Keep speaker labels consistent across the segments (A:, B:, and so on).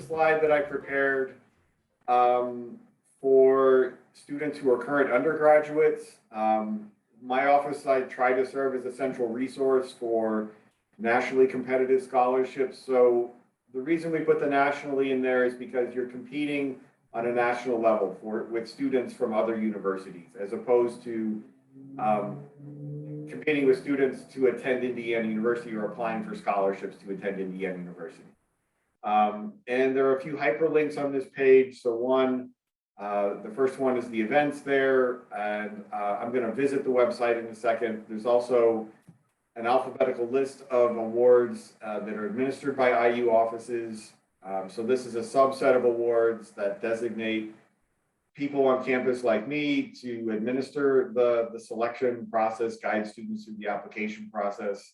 A: a slide that I prepared for students who are current undergraduates. My office, I try to serve as a central resource for nationally competitive scholarships. So the reason we put the nationally in there is because you're competing on a national level with students from other universities, as opposed to competing with students to attend Indiana University or applying for scholarships to attend Indiana University. And there are a few hyperlinks on this page. So the first one is the events there, and I'm going to visit the website in a second. There's also an alphabetical list of awards that are administered by IU offices. So this is a subset of awards that designate people on campus like me to administer the selection process, guide students through the application process.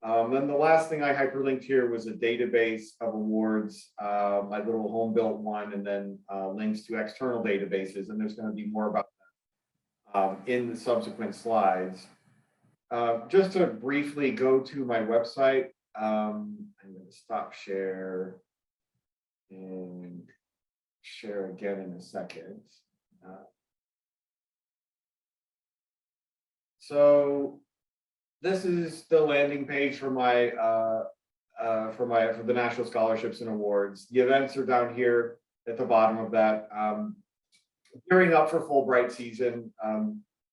A: Then the last thing I hyperlinked here was a database of awards, my little home built one, and then links to external databases. And there's going to be more about that in the subsequent slides. Just to briefly go to my website, I'm going to stop share and share again in a second. So this is the landing page for my for the National Scholarships and Awards. The events are down here at the bottom of that. Gearing up for Fulbright season,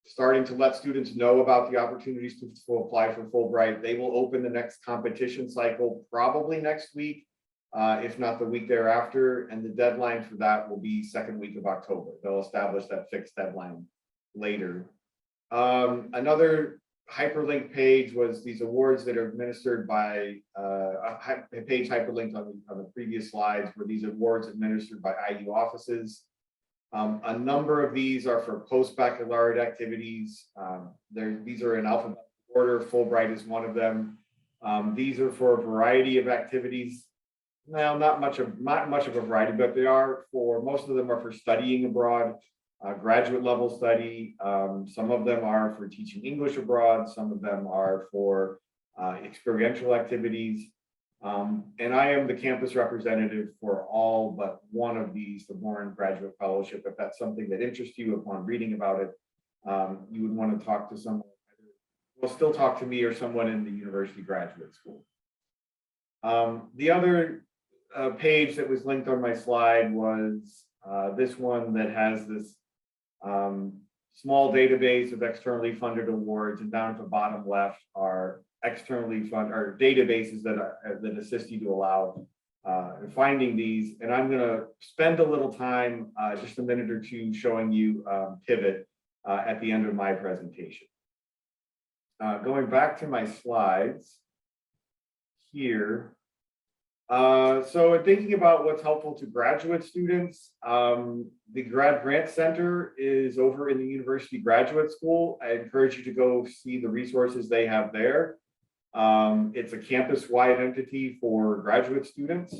A: starting to let students know about the opportunities to apply for Fulbright. They will open the next competition cycle probably next week, if not the week thereafter, and the deadline for that will be second week of October. They'll establish that fixed deadline later. Another hyperlink page was these awards that are administered by a page hyperlinked on the previous slides, were these awards administered by IU offices. A number of these are for post-baccalaureate activities. These are in alphabetical order. Fulbright is one of them. These are for a variety of activities. Now, not much of a variety, but they are for, most of them are for studying abroad, graduate level study. Some of them are for teaching English abroad. Some of them are for experiential activities. And I am the campus representative for all but one of these, the Bourne Graduate Fellowship. If that's something that interests you upon reading about it, you would want to talk to someone, well, still talk to me or someone in the university graduate school. The other page that was linked on my slide was this one that has this small database of externally funded awards, and down at the bottom left are externally funded or databases that assist you to allow finding these. And I'm going to spend a little time, just a minute or two, showing you Pivot at the end of my presentation. Going back to my slides here. So in thinking about what's helpful to graduate students, the Grad Grant Center is over in the University Graduate School. I encourage you to go see the resources they have there. It's a campus-wide entity for graduate students.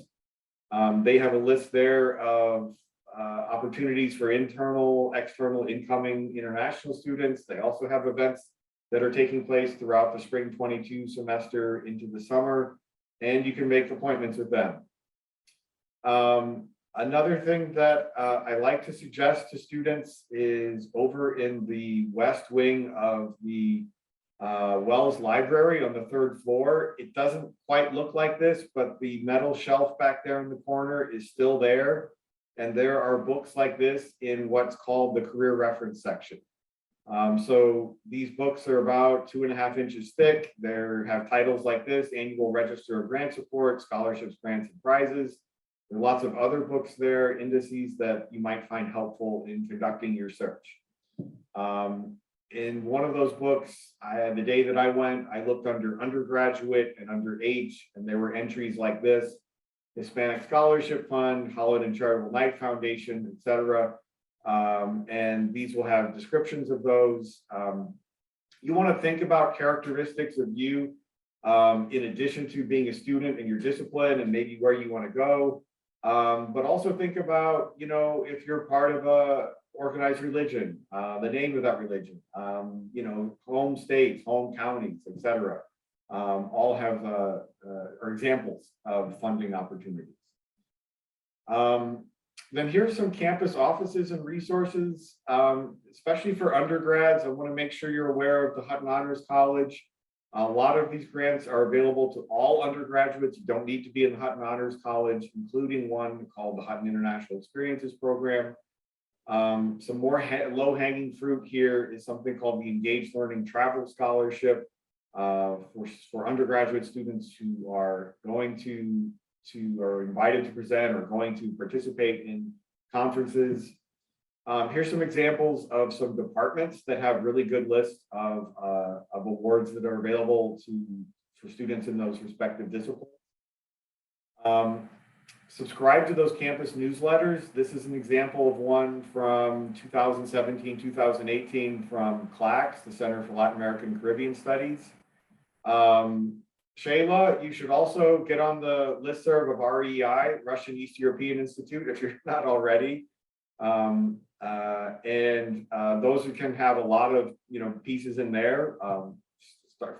A: They have a list there of opportunities for internal, external, incoming, international students. They also have events that are taking place throughout the spring 22 semester into the summer, and you can make appointments with them. Another thing that I like to suggest to students is over in the west wing of the Wells Library on the 3rd floor. It doesn't quite look like this, but the metal shelf back there in the corner is still there. And there are books like this in what's called the career reference section. So these books are about 2.5 inches thick. They have titles like this: Annual Register of Grant Support, Scholarships, Grants, and Prizes. There are lots of other books there, indices that you might find helpful in conducting your search. In one of those books, the day that I went, I looked under undergraduate and under H, and there were entries like this: Hispanic Scholarship Fund, Holiday and Charitable Night Foundation, etc. And these will have descriptions of those. You want to think about characteristics of you in addition to being a student and your discipline and maybe where you want to go, but also think about, if you're part of a organized religion, the name of that religion, home states, home counties, etc. All have are examples of funding opportunities. Then here's some campus offices and resources, especially for undergrads. I want to make sure you're aware of the Hudson Honors College. A lot of these grants are available to all undergraduates. You don't need to be in the Hudson Honors College, including one called the Hudson International Experiences Program. Some more low-hanging fruit here is something called the Engaged Learning Travel Scholarship for undergraduate students who are going to are invited to present or going to participate in conferences. Here's some examples of some departments that have really good lists of awards that are available for students in those respective disciplines. Subscribe to those campus newsletters. This is an example of one from 2017, 2018 from CLACS, the Center for Latin American and Caribbean Studies. Shayla, you should also get on the listserv of REI, Russian East European Institute, if you're not already. Those who can have a lot of pieces in there.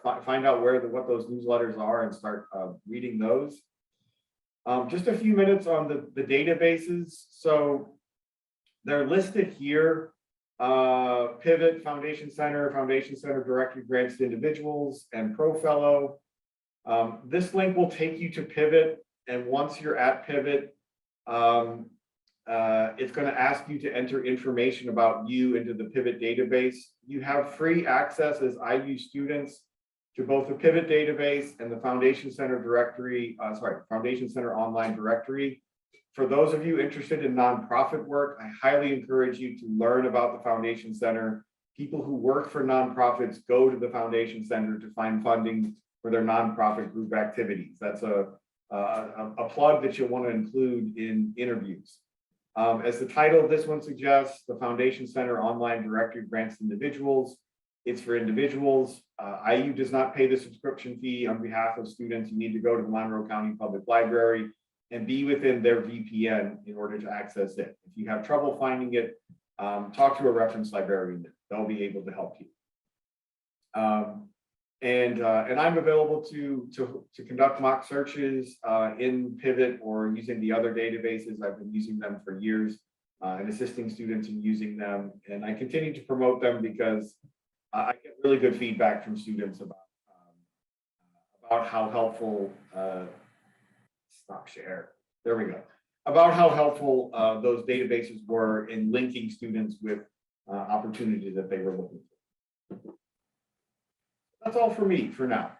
A: Find out what those newsletters are and start reading those. Just a few minutes on the databases. So they're listed here. Pivot, Foundation Center Directory Grants to Individuals, and ProFellow. This link will take you to Pivot, and once you're at Pivot, it's going to ask you to enter information about you into the Pivot database. You have free access as IU students to both the Pivot database and the Foundation Center directory, Foundation Center online directory. For those of you interested in nonprofit work, I highly encourage you to learn about the Foundation Center. People who work for nonprofits go to the Foundation Center to find funding for their nonprofit group activities. That's a plug that you'll want to include in interviews. As the title of this one suggests, the Foundation Center online directory grants to individuals. It's for individuals. IU does not pay the subscription fee on behalf of students. You need to go to the Monroe County Public Library and be within their VPN in order to access it. If you have trouble finding it, talk to a reference librarian. They'll be able to help you. And I'm available to conduct mock searches in Pivot or using the other databases. I've been using them for years and assisting students in using them. And I continue to promote them because I get really good feedback from students about how helpful, stop share, there we go, about how helpful those databases were in linking students with opportunities that they were looking for. That's all for me for now.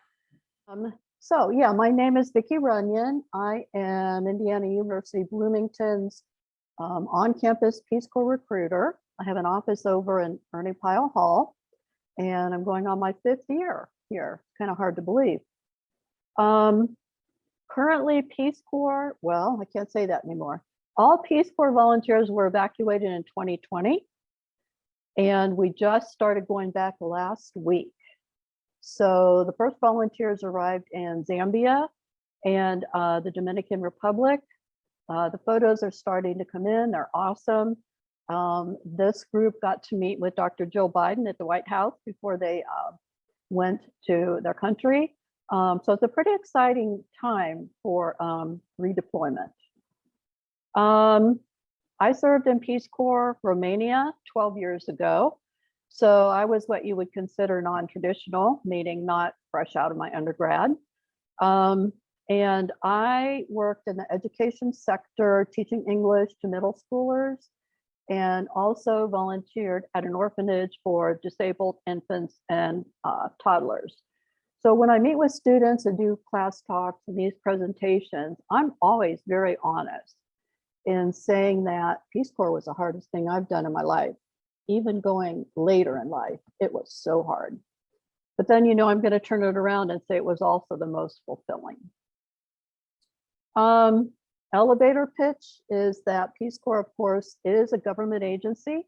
B: So yeah, my name is Vicky Runion. I am Indiana University Bloomington's on-campus Peace Corps recruiter. I have an office over in Ernie Pyle Hall, and I'm going on my 5th year here. Kind of hard to believe. Currently Peace Corps, well, I can't say that anymore. All Peace Corps volunteers were evacuated in 2020, and we just started going back last week. So the first volunteers arrived in Zambia and the Dominican Republic. The photos are starting to come in. They're awesome. This group got to meet with Dr. Joe Biden at the White House before they went to their country. So it's a pretty exciting time for redeployment. I served in Peace Corps Romania 12 years ago. So I was what you would consider non-traditional, meaning not fresh out of my undergrad. And I worked in the education sector, teaching English to middle schoolers, and also volunteered at an orphanage for disabled infants and toddlers. So when I meet with students and do class talks and these presentations, I'm always very honest in saying that Peace Corps was the hardest thing I've done in my life. Even going later in life, it was so hard. But then, I'm going to turn it around and say it was also the most fulfilling. Elevator pitch is that Peace Corps, of course, is a government agency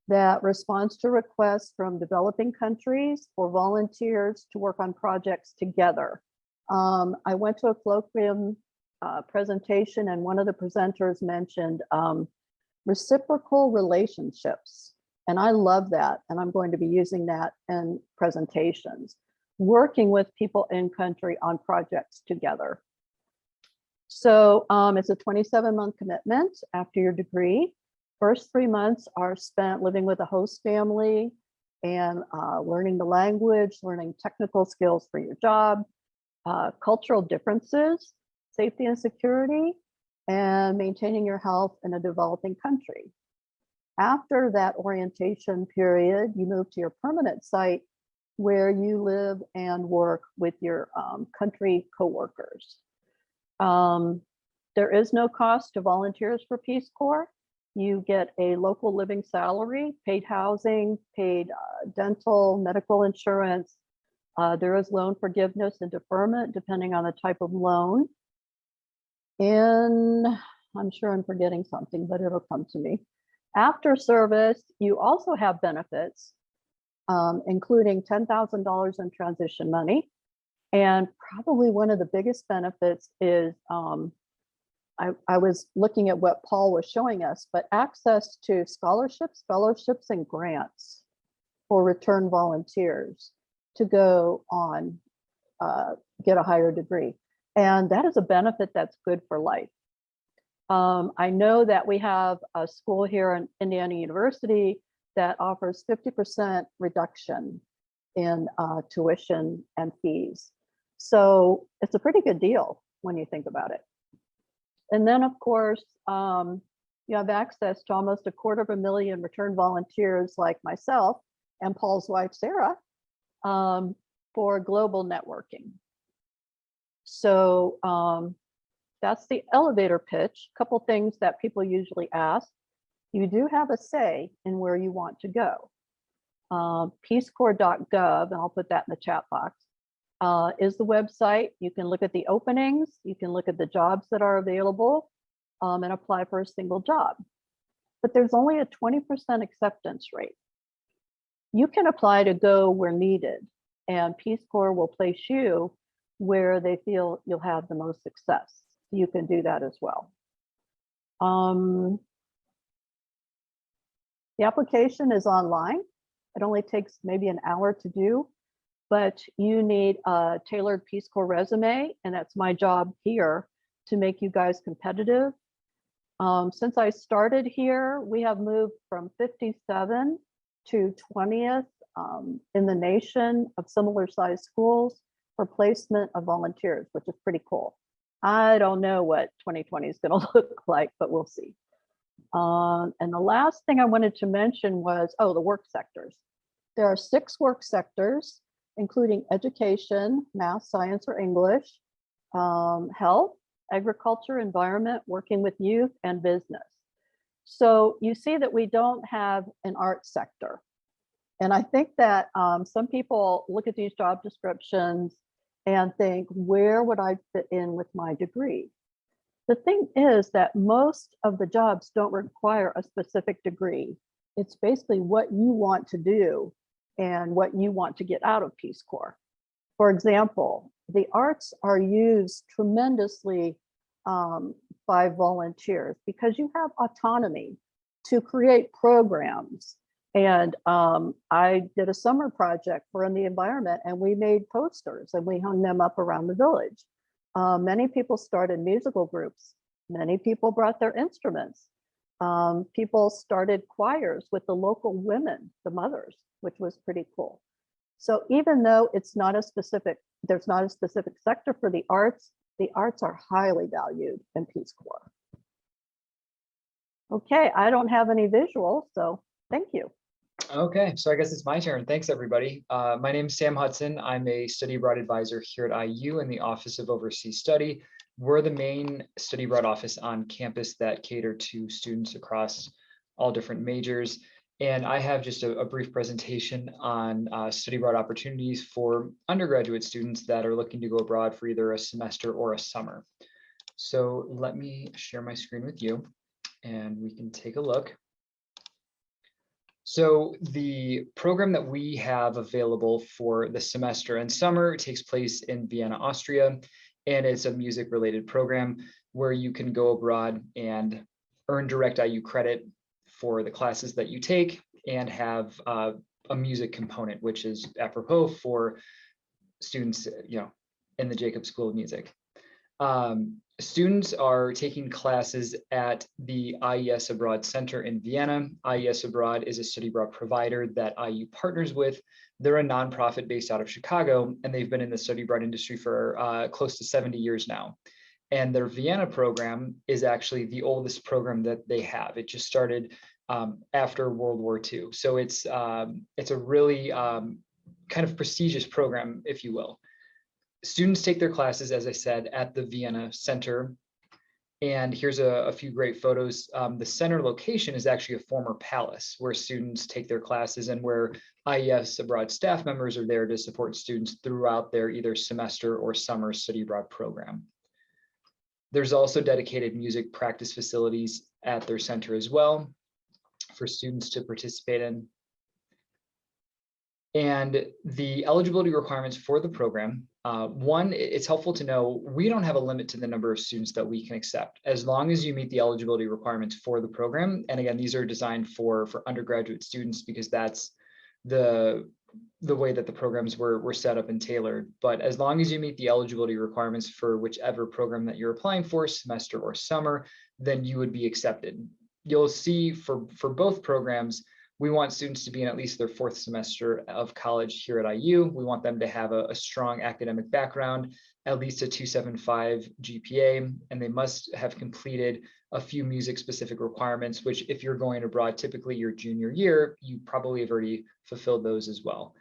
B: that responds to requests from developing countries for volunteers to work on projects together. I went to a colloquium presentation, and one of the presenters mentioned reciprocal relationships. And I love that. And I'm going to be using that in presentations, working with people in country on projects together. So it's a 27-month commitment after your degree. First 3 months are spent living with a host family and learning the language, learning technical skills for your job, cultural differences, safety and security, and maintaining your health in a developing country. After that orientation period, you move to your permanent site where you live and work with your country coworkers. There is no cost to volunteers for Peace Corps. You get a local living salary, paid housing, paid dental, medical insurance. There is loan forgiveness and deferment depending on the type of loan. And I'm sure I'm forgetting something, but it'll come to me. After service, you also have benefits, including $10,000 in transition money. And probably one of the biggest benefits is, I was looking at what Paul was showing us, but access to scholarships, fellowships, and grants for return volunteers to go on, get a higher degree. And that is a benefit that's good for life. I know that we have a school here in Indiana University that offers 50% reduction in tuition and fees. So it's a pretty good deal when you think about it. And then, of course, you have access to almost 250,000 return volunteers like myself and Paul's wife, Sarah, for global networking. So that's the elevator pitch. A couple things that people usually ask. You do have a say in where you want to go. peacecorps.gov, and I'll put that in the chat box, is the website. You can look at the openings, you can look at the jobs that are available, and apply for a single job. But there's only a 20% acceptance rate. You can apply to go where needed, and Peace Corps will place you where they feel you'll have the most success. You can do that as well. The application is online. It only takes maybe an hour to do, but you need a tailored Peace Corps resume, and that's my job here to make you guys competitive. Since I started here, we have moved from 57 to 20th in the nation of similar sized schools for placement of volunteers, which is pretty cool. I don't know what 2020 is going to look like, but we'll see. And the last thing I wanted to mention was, the work sectors. There are 6 work sectors, including education, math, science, or English, health, agriculture, environment, working with youth, and business. So you see that we don't have an art sector. And I think that some people look at these job descriptions and think, where would I fit in with my degree? The thing is that most of the jobs don't require a specific degree. It's basically what you want to do and what you want to get out of Peace Corps. For example, the arts are used tremendously by volunteers because you have autonomy to create programs. And I did a summer project for In the Environment, and we made posters and we hung them up around the village. Many people started musical groups. Many people brought their instruments. People started choirs with the local women, the mothers, which was pretty cool. So even though it's not a specific, there's not a specific sector for the arts are highly valued in Peace Corps. Okay, I don't have any visuals, so thank you.
C: Okay, so I guess it's my turn. Thanks, everybody. My name is Sam Hudson. I'm a study abroad advisor here at IU in the Office of Overseas Study. We're the main study abroad office on campus that cater to students across all different majors. And I have just a brief presentation on study abroad opportunities for undergraduate students that are looking to go abroad for either a semester or a summer. So let me share my screen with you and we can take a look. So the program that we have available for the semester and summer takes place in Vienna, Austria, and it's a music related program where you can go abroad and earn direct IU credit for the classes that you take and have a music component, which is apropos for students, in the Jacobs School of Music. Students are taking classes at the IES Abroad Center in Vienna. IES Abroad is a study abroad provider that IU partners with. They're a nonprofit based out of Chicago, and they've been in the study abroad industry for close to 70 years now. And their Vienna program is actually the oldest program that they have. It just started after World War II. So it's a really kind of prestigious program, if you will. Students take their classes, as I said, at the Vienna Center. And here's a few great photos. The center location is actually a former palace where students take their classes and where IES Abroad staff members are there to support students throughout their either semester or summer study abroad program. There's also dedicated music practice facilities at their center as well for students to participate in. And the eligibility requirements for the program, one, it's helpful to know we don't have a limit to the number of students that we can accept, as long as you meet the eligibility requirements for the program. And again, these are designed for undergraduate students because that's the way that the programs were set up and tailored. But as long as you meet the eligibility requirements for whichever program that you're applying for, semester or summer, then you would be accepted. You'll see for both programs, we want students to be in at least their 4th semester of college here at IU. We want them to have a strong academic background, at least a 2.75 GPA, and they must have completed a few music specific requirements, which if you're going abroad, typically your junior year, you probably have already fulfilled those as well.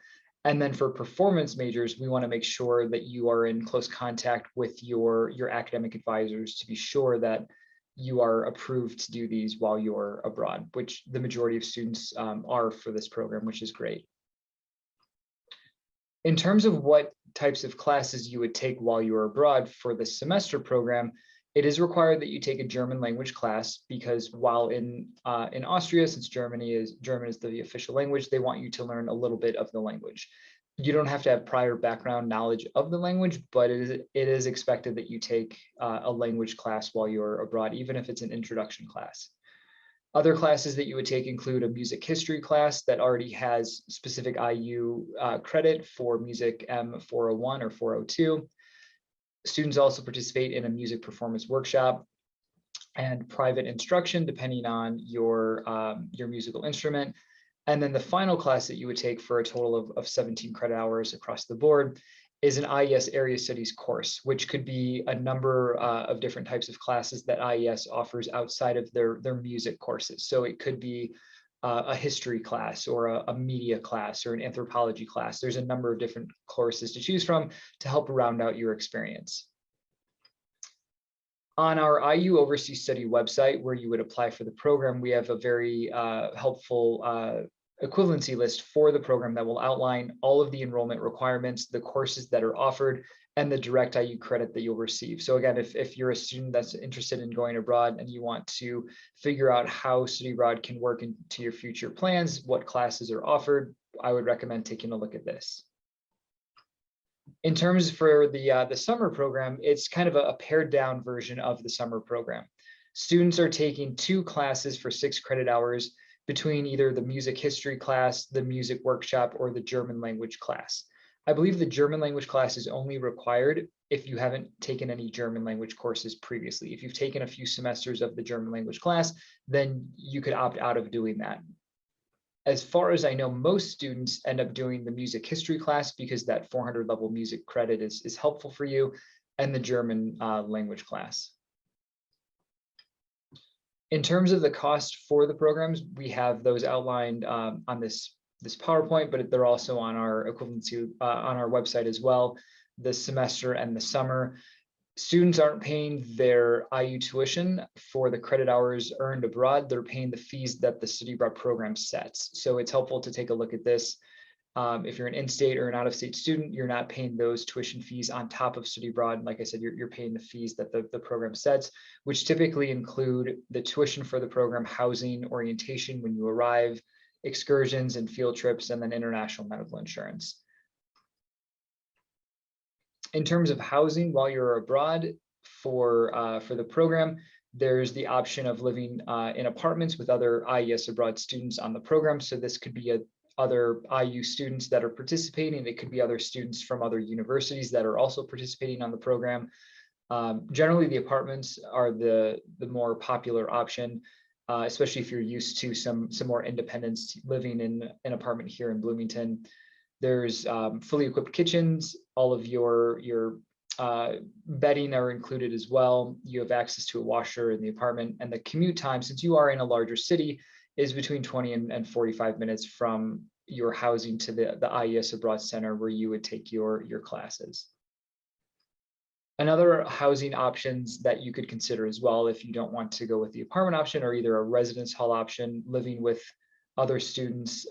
C: And then for performance majors, we want to make sure that you are in close contact with your academic advisors to be sure that you are approved to do these while you're abroad, which the majority of students are for this program, which is great. In terms of what types of classes you would take while you're abroad for the semester program, it is required that you take a German language class because while in Austria, since German is the official language, they want you to learn a little bit of the language. You don't have to have prior background knowledge of the language, but it is expected that you take a language class while you're abroad, even if it's an introduction class. Other classes that you would take include a music history class that already has specific IU credit for music M401 or 402. Students also participate in a music performance workshop and private instruction, depending on your musical instrument. And then the final class that you would take for a total of 17 credit hours across the board is an IES Area Studies course, which could be a number of different types of classes that IES offers outside of their music courses. So it could be a history class or a media class or an anthropology class. There's a number of different courses to choose from to help round out your experience. On our IU Overseas Study website, where you would apply for the program, we have a very helpful equivalency list for the program that will outline all of the enrollment requirements, the courses that are offered, and the direct IU credit that you'll receive. So again, if you're a student that's interested in going abroad and you want to figure out how study abroad can work into your future plans, what classes are offered, I would recommend taking a look at this. In terms for the summer program, it's kind of a pared down version of the summer program. Students are taking 2 classes for 6 credit hours between either the music history class, the music workshop, or the German language class. I believe the German language class is only required if you haven't taken any German language courses previously. If you've taken a few semesters of the German language class, then you could opt out of doing that. As far as I know, most students end up doing the music history class because that 400 level music credit is helpful for you, and the German language class. In terms of the cost for the programs, we have those outlined on this PowerPoint, but they're also on our equivalency on our website as well, the semester and the summer. Students aren't paying their IU tuition for the credit hours earned abroad. They're paying the fees that the study abroad program sets. So it's helpful to take a look at this. If you're an in-state or an out-of-state student, you're not paying those tuition fees on top of study abroad. Like I said, you're paying the fees that the program sets, which typically include the tuition for the program, housing, orientation when you arrive, excursions and field trips, and then international medical insurance. In terms of housing while you're abroad for the program, there's the option of living in apartments with other IES abroad students on the program. So this could be other IU students that are participating. It could be other students from other universities that are also participating on the program. Generally, the apartments are the more popular option, especially if you're used to some more independence living in an apartment here in Bloomington. There's fully equipped kitchens. All of your bedding are included as well. You have access to a washer in the apartment, and the commute time, since you are in a larger city, is between 20 and 45 minutes from your housing to the IES Abroad Center where you would take your classes. Another housing options that you could consider as well, if you don't want to go with the apartment option, or either a residence hall option, living with other students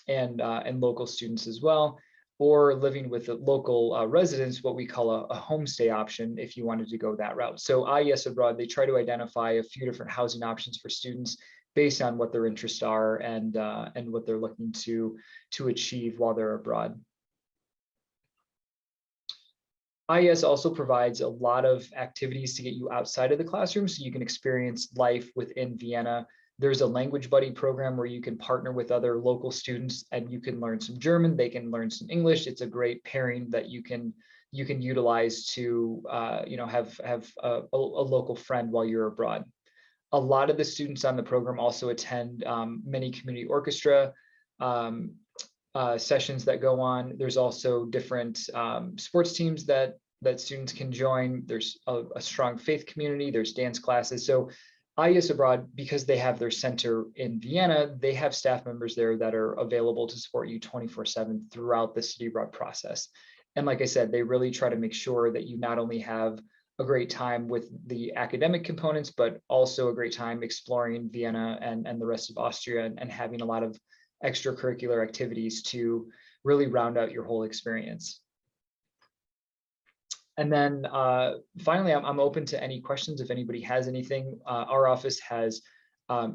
C: and local students as well, or living with the local residents, what we call a homestay option, if you wanted to go that route. So IES Abroad, they try to identify a few different housing options for students based on what their interests are and what they're looking to achieve while they're abroad. IES also provides a lot of activities to get you outside of the classroom so you can experience life within Vienna. There's a language buddy program where you can partner with other local students and you can learn some German, they can learn some English. It's a great pairing that you can utilize to have a local friend while you're abroad. A lot of the students on the program also attend many community orchestra sessions that go on. There's also different sports teams that students can join. There's a strong faith community. There's dance classes. So IES Abroad, because they have their center in Vienna, they have staff members there that are available to support you 24/7 throughout the study abroad process. And like I said, they really try to make sure that you not only have a great time with the academic components, but also a great time exploring Vienna and the rest of Austria and having a lot of extracurricular activities to really round out your whole experience. And then finally, I'm open to any questions if anybody has anything. Our office has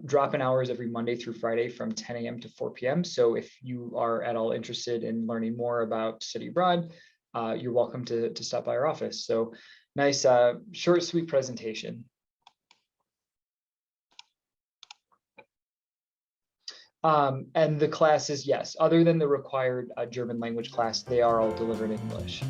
C: drop-in hours every Monday through Friday from 10 a.m. to 4 p.m. So if you are at all interested in learning more about study abroad, you're welcome to stop by our office. So nice, short, sweet presentation. And the classes, yes, other than the required German language class, they are all delivered in English.